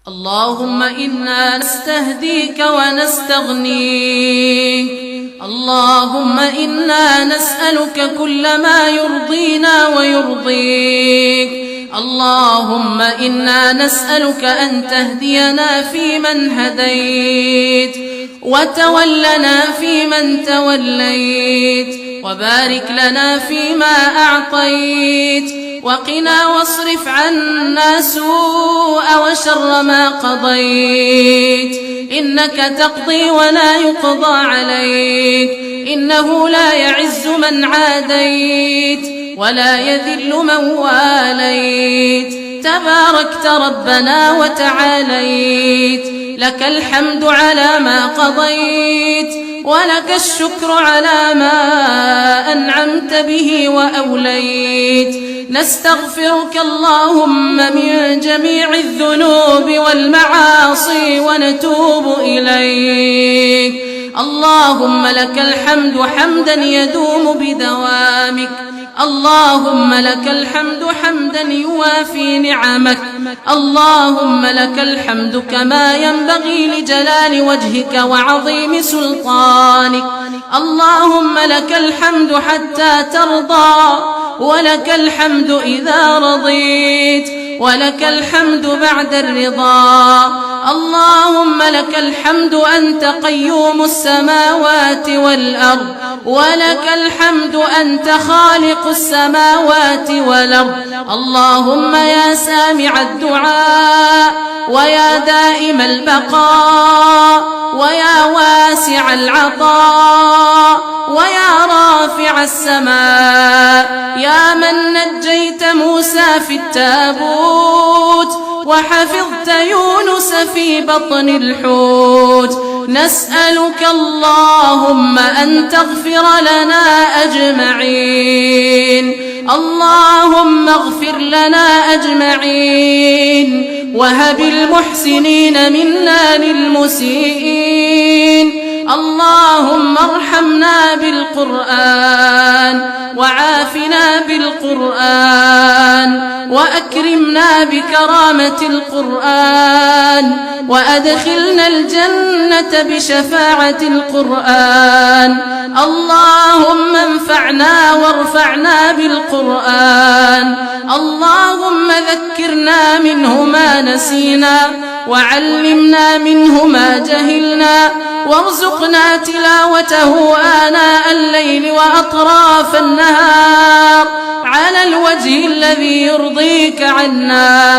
اللهم إنا نستهديك ونستغنيك. اللهم إنا نسألك كل ما يرضينا ويرضيك. اللهم إنا نسألك أن تهدينا فيمن هديت، وتولنا فيمن توليت، وبارك لنا فيما أعطيت، وقنا واصرف عنا سوء وشر ما قضيت. إنك تقضي ولا يقضى عليك، إنه لا يعز من عاديت ولا يذل من واليت. تباركت ربنا وتعاليت، لك الحمد على ما قضيت، ولك الشكر على ما أنعمت به وأوليت. نستغفرك اللهم من جميع الذنوب والمعاصي ونتوب إليك. اللهم لك الحمد حمدا يدوم بدوامك. اللهم لك الحمد حمدا يوافي نعمك. اللهم لك الحمد كما ينبغي لجلال وجهك وعظيم سلطانك. اللهم لك الحمد حتى ترضى، ولك الحمد إذا رضيت، ولك الحمد بعد الرضا. اللهم لك الحمد أنت قيوم السماوات والأرض، ولك الحمد أنت خالق السماوات والأرض. اللهم يا سامع الدعاء، ويا دائم البقاء، ويا واسع العطاء، ويا رافع السماء، يا من نجيت موسى في التابوت وحفظت يونس في بطن الحوت، نسألك اللهم أن تغفر لنا أجمعين. اللهم اغفر لنا أجمعين، وهب المحسنين منا للمسيئين. اللهم ارحمنا بالقرآن، وعافنا بالقرآن، وأكرمنا بكرامة القرآن، وأدخلنا الجنة بشفاعة القرآن. اللهم انفعنا وارفعنا بالقرآن. اللهم ذكرنا منه ما نسينا، وعلمنا منه ما جهلنا، وارزقنا تلاوته آناء الليل وأطراف النهار على الوجه الذي يرضيك عنا.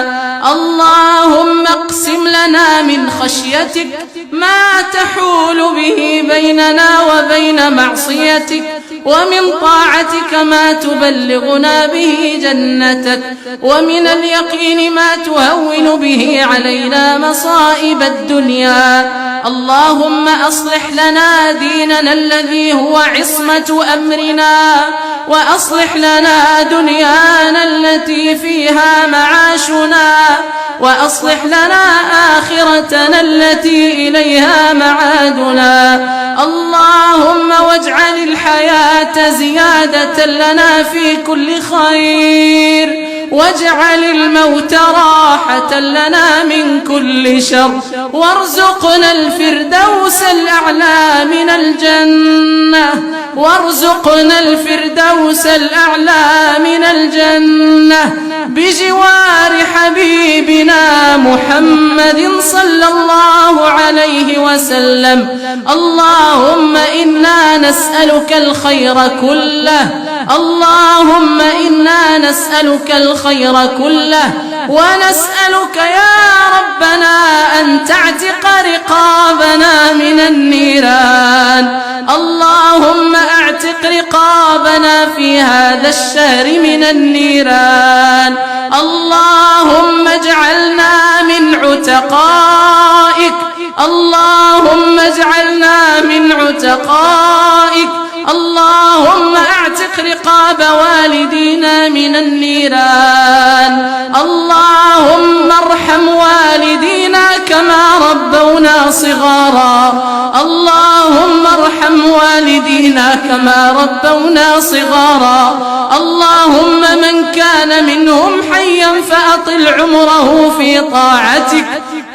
اللهم اقسم لنا من خشيتك ما تحول به بيننا وبين معصيتك، ومن طاعتك ما تبلغنا به جنتك، ومن اليقين ما تهون به علينا مصائب الدنيا. اللهم أصلح لنا ديننا الذي هو عصمة أمرنا، وأصلح لنا دنيانا التي فيها معاشنا، وأصلح لنا آخرتنا التي إليها معادنا. اللهم واجعل الحياة زيادة لنا في كل خير، واجعل الموت راحة لنا من كل شر، وارزقنا الفردوس الأعلى من الجنة، وارزقنا الفردوس الأعلى من الجنة بجوار حبيبنا محمد صلى الله عليه وسلم. اللهم إنا نسألك الخير كله، اللهم إنا نسألك الخير كله، ونسألك يا ربنا أن تعتق رقابنا من النيران. اللهم اعتق رقابنا في هذا الشهر من النيران. اللهم اجعلنا من عتقائك، اللهم اجعلنا من عتقائك. اللهم اعتق رقاب والدينا من النيران. اللهم ارحم والدينا كما ربونا صغارا اللهم ارحم والدينا كما ربونا صغارا اللهم من كان منهم حيا فأطل عمره في طاعتك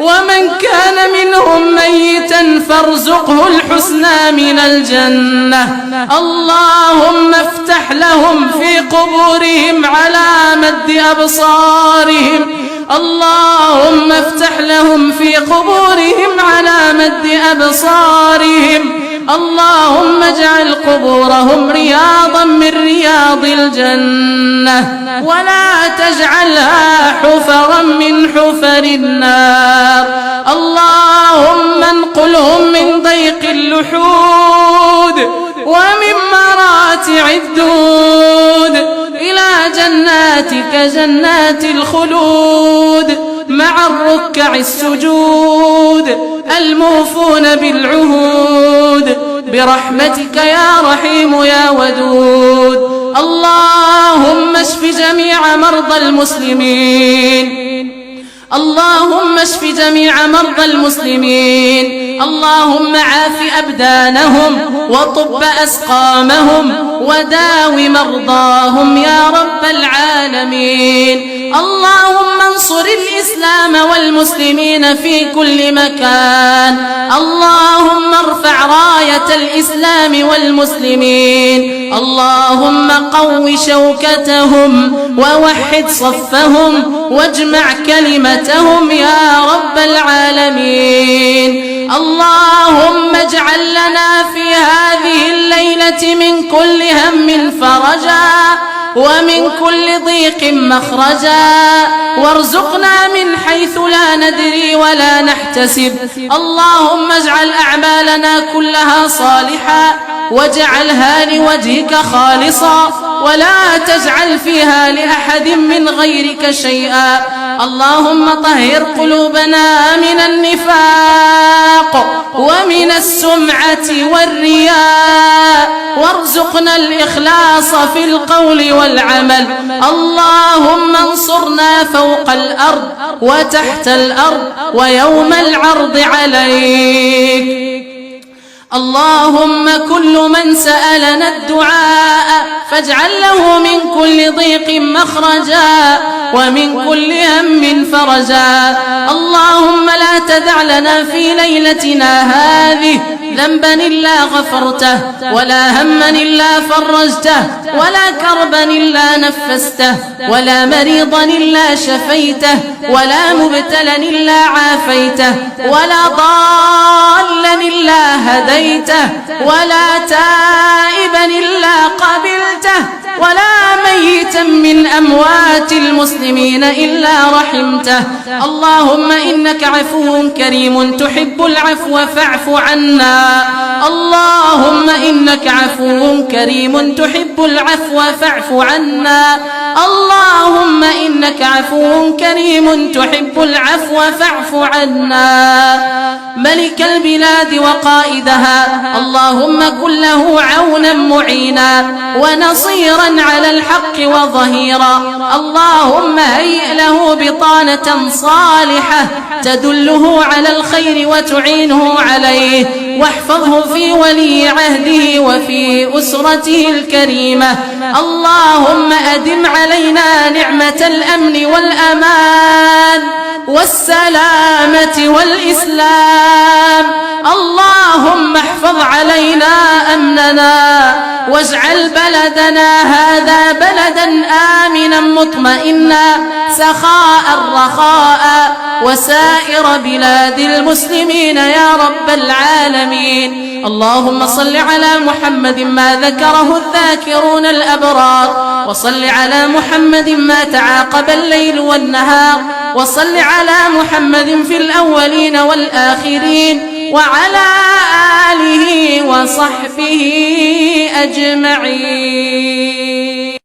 ومن كان منهم ميتا فارزقه الحسنى من الجنة اللهم افتح لهم في قبورهم على مد أبصارهم اللهم افتح لهم في قبورهم على مد أبصارهم اللهم اجعل قبورهم رياضا من رياض الجنة ولا تجعلها حفرا من حفر النار اللهم انقلهم من ضيق اللحود ومن مراتع الدود إلى جناتك جنات الخلود مع الركع السجود الموفون بالعهود برحمتك يا رحيم يا ودود اللهم اشف جميع مرضى المسلمين اللهم اشف جميع مرضى المسلمين اللهم عاف أبدانهم وطب أسقامهم وداو مرضاهم يا رب العالمين اللهم انصر الإسلام والمسلمين في كل مكان اللهم ارفع راية الإسلام والمسلمين اللهم قو شوكتهم ووحد صفهم واجمع كلمتهم يا رب العالمين اللهم اجعل لنا في هذه الليلة من كل هم فرجا ومن كل ضيق مخرجا وارزقنا من حيث لا ندري ولا نحتسب اللهم اجعل أعمالنا كلها صالحة واجعلها لوجهك خالصا ولا تجعل فيها لأحد من غيرك شيئا اللهم طهر قلوبنا من النفاق ومن السمعة والرياء وارزقنا الإخلاص في القول والعمل اللهم انصرنا فوق الأرض وتحت الأرض ويوم العرض عليك اللهم كل من سألنا الدعاء فاجعل له من كل ضيق مخرجا ومن كل هم فرجا اللهم لا تدع لنا في ليلتنا هذه ذنبا إلا غفرته ولا هما إلا فرجته ولا كربا إلا نفسته ولا مريضا إلا شفيته ولا مبتلا إلا عافيته ولا ضالا إلا هديته ولا تائبا إلا قبلته ولا ميتا من أموات المسلمين إلا رحمته اللهم إنك عفو كريم تحب العفو فاعف عنا اللهم إنك عفو كريم تحب العفو فاعف عنا اللهم إنك عفو كريم تحب العفو فاعف عنا ملك البلاد وقائدها اللهم كن له عونا معينا ونصيرا على الحق وظهيرا اللهم هيئ له بطانة صالحة تدله على الخير وتعينه عليه واحفظه في ولي عهده وفي أسرته الكريمة اللهم أدم علينا نعمة الأمن والأمان والسلامة والإسلام اللهم احفظ علينا أمننا واجعل بلدنا هذا بلدا آمنا مطمئنا سخاء رخاء وسائر بلاد المسلمين يا رب العالمين اللهم صل على محمد ما ذكره الذاكرون الأبرار وصل على محمد ما تعاقب الليل والنهار وصل على محمد في الأولين والآخرين وعلى آله وصحبه أجمعين.